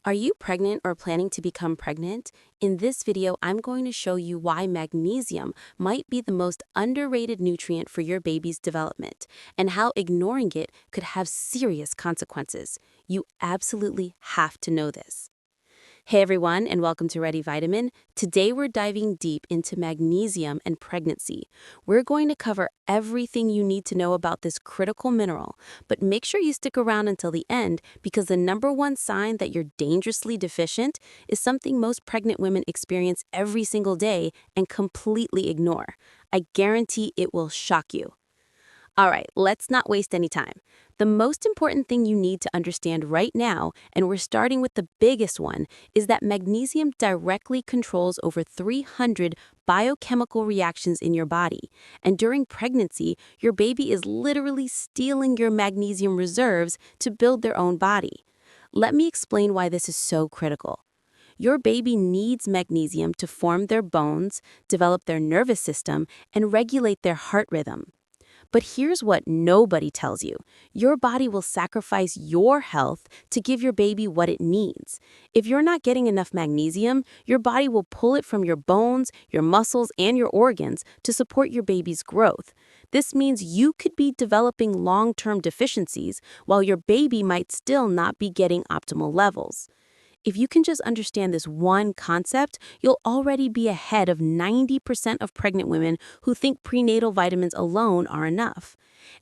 Are you pregnant or planning to become pregnant? In this video, I'm going to show you why magnesium might be the most underrated nutrient for your baby's development and how ignoring it could have serious consequences. You absolutely have to know this. Hey everyone, and welcome to Revitamen. Today we're diving deep into magnesium and pregnancy. We're going to cover everything you need to know about this critical mineral, but make sure you stick around until the end because the number one sign that you're dangerously deficient is something most pregnant women experience every single day and completely ignore. I guarantee it will shock you. All right, let's not waste any time. The most important thing you need to understand right now, and we're starting with the biggest one, is that magnesium directly controls over 300 biochemical reactions in your body. And during pregnancy, your baby is literally stealing your magnesium reserves to build their own body. Let me explain why this is so critical. Your baby needs magnesium to form their bones, develop their nervous system, and regulate their heart rhythm. But here's what nobody tells you. Your body will sacrifice your health to give your baby what it needs. If you're not getting enough magnesium, your body will pull it from your bones, your muscles, and your organs to support your baby's growth. This means you could be developing long-term deficiencies while your baby might still not be getting optimal levels. If you can just understand this one concept, you'll already be ahead of 90% of pregnant women who think prenatal vitamins alone are enough.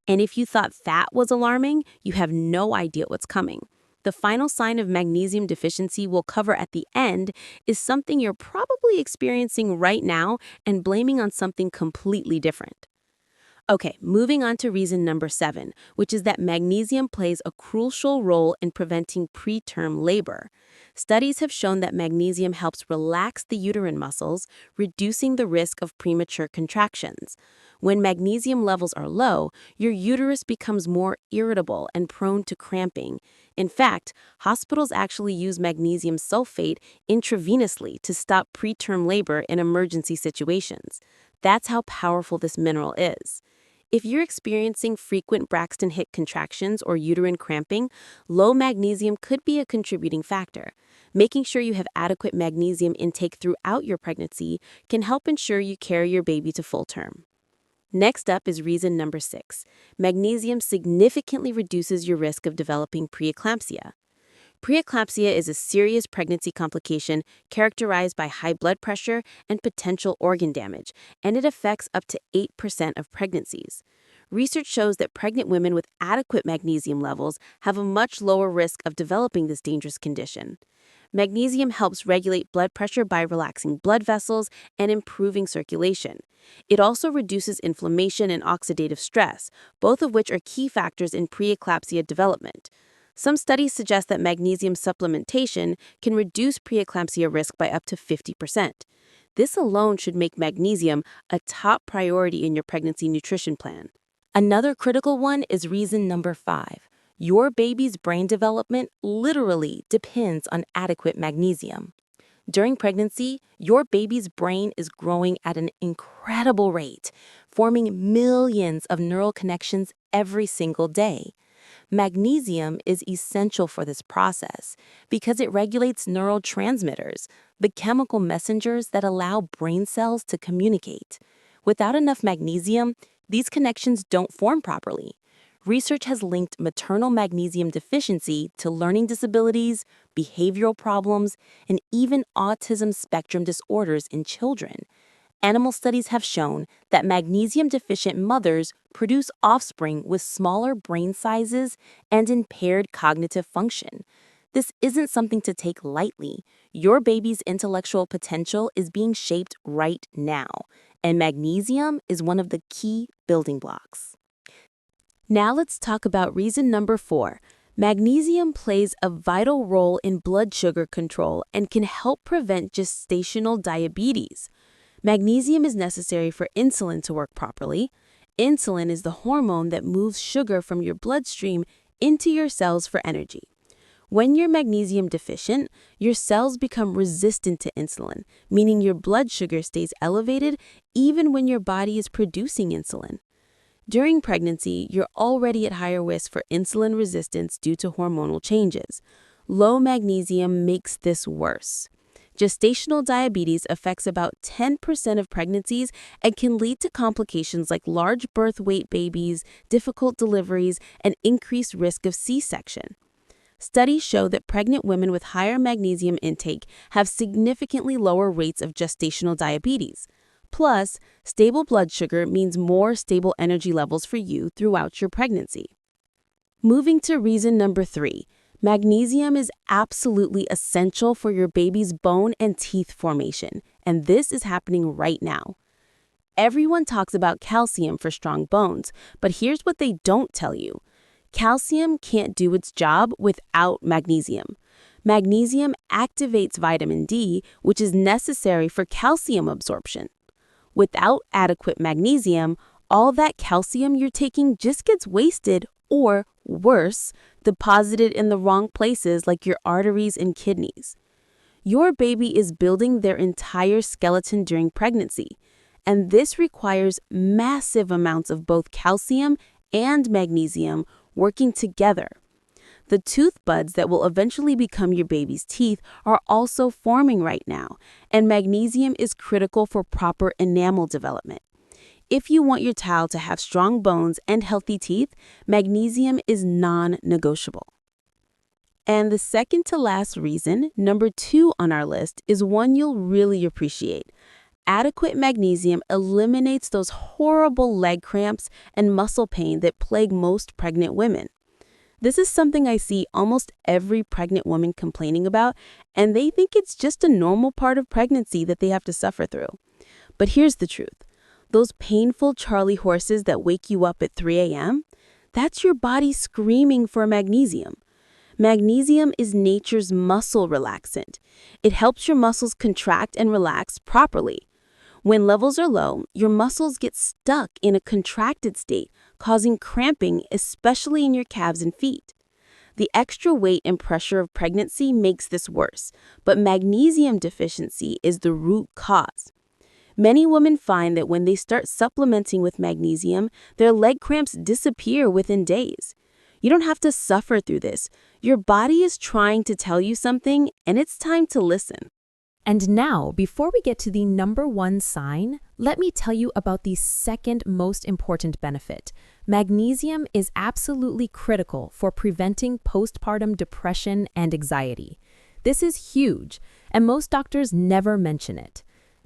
And if you thought that was alarming, you have no idea what's coming. The final sign of magnesium deficiency we'll cover at the end is something you're probably experiencing right now and blaming on something completely different. Okay, moving on to reason number 7, which is that magnesium plays a crucial role in preventing preterm labor. Studies have shown that magnesium helps relax the uterine muscles, reducing the risk of premature contractions. When magnesium levels are low, your uterus becomes more irritable and prone to cramping. In fact, hospitals actually use magnesium sulfate intravenously to stop preterm labor in emergency situations. That's how powerful this mineral is. If you're experiencing frequent Braxton Hicks contractions or uterine cramping, low magnesium could be a contributing factor. Making sure you have adequate magnesium intake throughout your pregnancy can help ensure you carry your baby to full term. Next up is reason number 6. Magnesium significantly reduces your risk of developing preeclampsia. Preeclampsia is a serious pregnancy complication characterized by high blood pressure and potential organ damage, and it affects up to 8% of pregnancies. Research shows that pregnant women with adequate magnesium levels have a much lower risk of developing this dangerous condition. Magnesium helps regulate blood pressure by relaxing blood vessels and improving circulation. It also reduces inflammation and oxidative stress, both of which are key factors in preeclampsia development. Some studies suggest that magnesium supplementation can reduce preeclampsia risk by up to 50%. This alone should make magnesium a top priority in your pregnancy nutrition plan. Another critical one is reason number 5. Your baby's brain development literally depends on adequate magnesium. During pregnancy, your baby's brain is growing at an incredible rate, forming millions of neural connections every single day. Magnesium is essential for this process because it regulates neurotransmitters, the chemical messengers that allow brain cells to communicate. Without enough magnesium, these connections don't form properly. Research has linked maternal magnesium deficiency to learning disabilities, behavioral problems, and even autism spectrum disorders in children. Animal studies have shown that magnesium-deficient mothers produce offspring with smaller brain sizes and impaired cognitive function. This isn't something to take lightly. Your baby's intellectual potential is being shaped right now, and magnesium is one of the key building blocks. Now let's talk about reason number 4. Magnesium plays a vital role in blood sugar control and can help prevent gestational diabetes. Magnesium is necessary for insulin to work properly. Insulin is the hormone that moves sugar from your bloodstream into your cells for energy. When you're magnesium deficient, your cells become resistant to insulin, meaning your blood sugar stays elevated even when your body is producing insulin. During pregnancy, you're already at higher risk for insulin resistance due to hormonal changes. Low magnesium makes this worse. Gestational diabetes affects about 10% of pregnancies and can lead to complications like large birth weight babies, difficult deliveries, and increased risk of C-section. Studies show that pregnant women with higher magnesium intake have significantly lower rates of gestational diabetes. Plus, stable blood sugar means more stable energy levels for you throughout your pregnancy. Moving to reason number 3. Magnesium is absolutely essential for your baby's bone and teeth formation, and this is happening right now. Everyone talks about calcium for strong bones, but here's what they don't tell you. Calcium can't do its job without magnesium. Magnesium activates vitamin D, which is necessary for calcium absorption. Without adequate magnesium, all that calcium you're taking just gets wasted or, worse, deposited in the wrong places like your arteries and kidneys. Your baby is building their entire skeleton during pregnancy, and this requires massive amounts of both calcium and magnesium working together. The tooth buds that will eventually become your baby's teeth are also forming right now, and magnesium is critical for proper enamel development. If you want your child to have strong bones and healthy teeth, magnesium is non-negotiable. And the second to last reason, number 2 on our list, is one you'll really appreciate. Adequate magnesium eliminates those horrible leg cramps and muscle pain that plague most pregnant women. This is something I see almost every pregnant woman complaining about, and they think it's just a normal part of pregnancy that they have to suffer through. But here's the truth. Those painful Charlie horses that wake you up at 3 a.m., that's your body screaming for magnesium. Magnesium is nature's muscle relaxant. It helps your muscles contract and relax properly. When levels are low, your muscles get stuck in a contracted state, causing cramping, especially in your calves and feet. The extra weight and pressure of pregnancy makes this worse, but magnesium deficiency is the root cause. Many women find that when they start supplementing with magnesium, their leg cramps disappear within days. You don't have to suffer through this. Your body is trying to tell you something, and it's time to listen. And now, before we get to the number 1 sign, let me tell you about the second most important benefit. Magnesium is absolutely critical for preventing postpartum depression and anxiety. This is huge, and most doctors never mention it.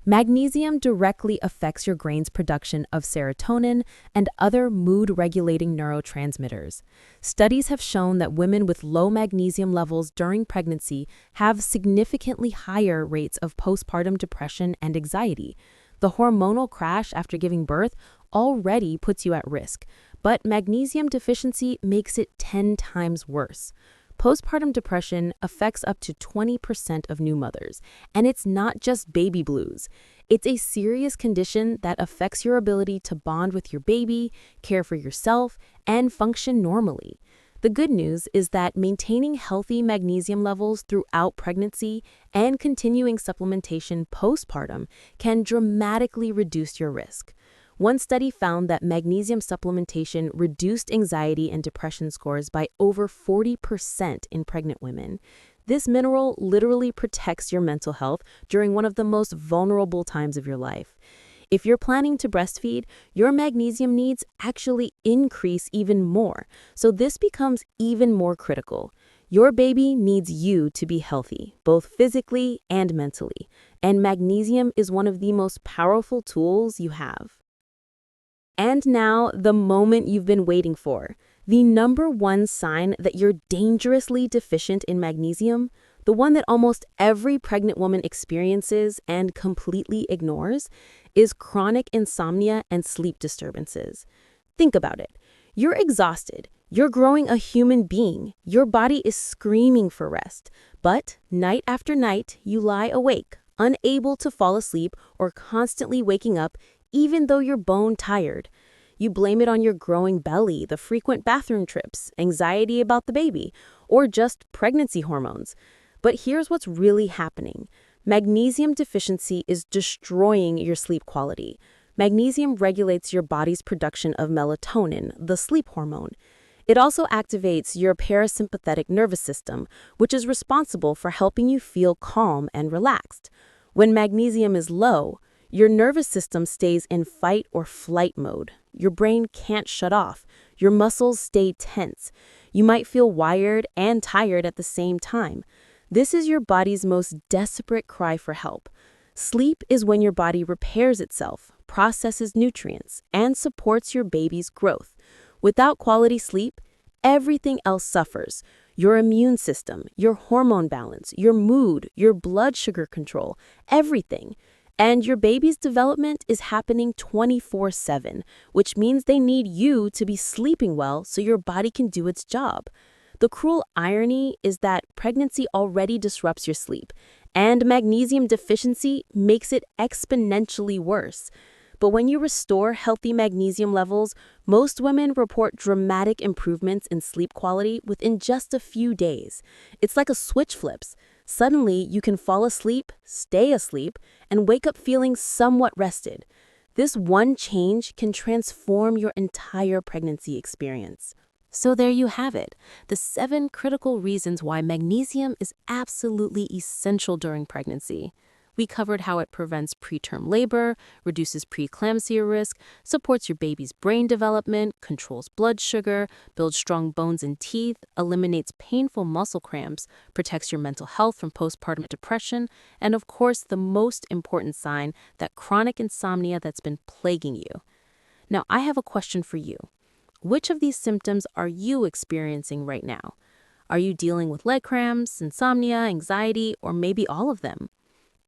Magnesium directly affects your brain's production of serotonin and other mood-regulating neurotransmitters. Studies have shown that women with low magnesium levels during pregnancy have significantly higher rates of postpartum depression and anxiety. The hormonal crash after giving birth already puts you at risk, but magnesium deficiency makes it 10 times worse. Postpartum depression affects up to 20% of new mothers, and it's not just baby blues. It's a serious condition that affects your ability to bond with your baby, care for yourself, and function normally. The good news is that maintaining healthy magnesium levels throughout pregnancy and continuing supplementation postpartum can dramatically reduce your risk. One study found that magnesium supplementation reduced anxiety and depression scores by over 40% in pregnant women. This mineral literally protects your mental health during one of the most vulnerable times of your life. If you're planning to breastfeed, your magnesium needs actually increase even more, so this becomes even more critical. Your baby needs you to be healthy, both physically and mentally, and magnesium is one of the most powerful tools you have. And now, the moment you've been waiting for. The number 1 sign that you're dangerously deficient in magnesium, the one that almost every pregnant woman experiences and completely ignores, is chronic insomnia and sleep disturbances. Think about it. You're exhausted. You're growing a human being. Your body is screaming for rest. But night after night, you lie awake, unable to fall asleep or constantly waking up even though you're bone tired. You blame it on your growing belly, the frequent bathroom trips, anxiety about the baby, or just pregnancy hormones. But here's what's really happening. Magnesium deficiency is destroying your sleep quality. Magnesium regulates your body's production of melatonin, the sleep hormone. It also activates your parasympathetic nervous system, which is responsible for helping you feel calm and relaxed. When magnesium is low, your nervous system stays in fight or flight mode. Your brain can't shut off. Your muscles stay tense. You might feel wired and tired at the same time. This is your body's most desperate cry for help. Sleep is when your body repairs itself, processes nutrients, and supports your baby's growth. Without quality sleep, everything else suffers. Your immune system, your hormone balance, your mood, your blood sugar control, everything. And your baby's development is happening 24/7, which means they need you to be sleeping well so your body can do its job. The cruel irony is that pregnancy already disrupts your sleep, and magnesium deficiency makes it exponentially worse. But when you restore healthy magnesium levels, most women report dramatic improvements in sleep quality within just a few days. It's like a switch flips. Suddenly, you can fall asleep, stay asleep, and wake up feeling somewhat rested. This one change can transform your entire pregnancy experience. So there you have it, the 7 critical reasons why magnesium is absolutely essential during pregnancy. We covered how it prevents preterm labor, reduces preeclampsia risk, supports your baby's brain development, controls blood sugar, builds strong bones and teeth, eliminates painful muscle cramps, protects your mental health from postpartum depression, and of course, the most important sign, that chronic insomnia that's been plaguing you. Now, I have a question for you. Which of these symptoms are you experiencing right now? Are you dealing with leg cramps, insomnia, anxiety, or maybe all of them?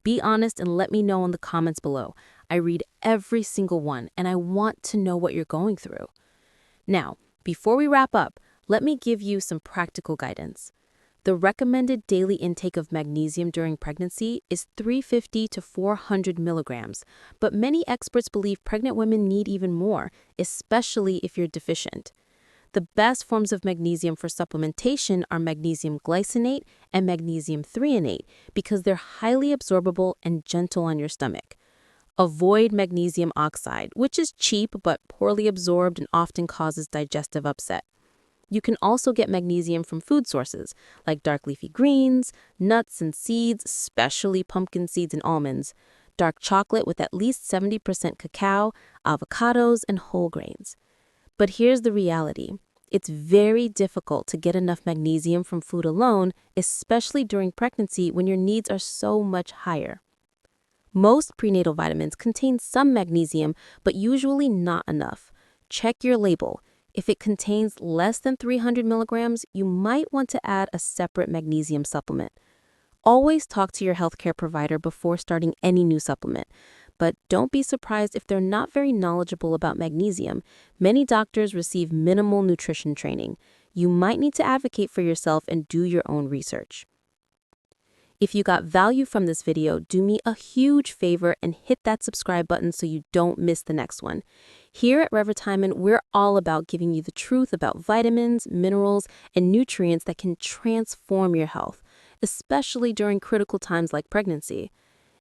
Be honest and let me know in the comments below. I read every single one, and I want to know what you're going through. Now, before we wrap up, let me give you some practical guidance. The recommended daily intake of magnesium during pregnancy is 350 to 400 milligrams, but many experts believe pregnant women need even more, especially if you're deficient. The best forms of magnesium for supplementation are magnesium glycinate and magnesium threonate because they're highly absorbable and gentle on your stomach. Avoid magnesium oxide, which is cheap but poorly absorbed and often causes digestive upset. You can also get magnesium from food sources like dark leafy greens, nuts and seeds, especially pumpkin seeds and almonds, dark chocolate with at least 70% cacao, avocados, and whole grains. But here's the reality. It's very difficult to get enough magnesium from food alone, especially during pregnancy when your needs are so much higher. Most prenatal vitamins contain some magnesium, but usually not enough. Check your label. If it contains less than 300 milligrams, you might want to add a separate magnesium supplement. Always talk to your healthcare provider before starting any new supplement. But don't be surprised if they're not very knowledgeable about magnesium. Many doctors receive minimal nutrition training. You might need to advocate for yourself and do your own research. If you got value from this video, do me a huge favor and hit that subscribe button so you don't miss the next one. Here at Revitamen, we're all about giving you the truth about vitamins, minerals, and nutrients that can transform your health, especially during critical times like pregnancy.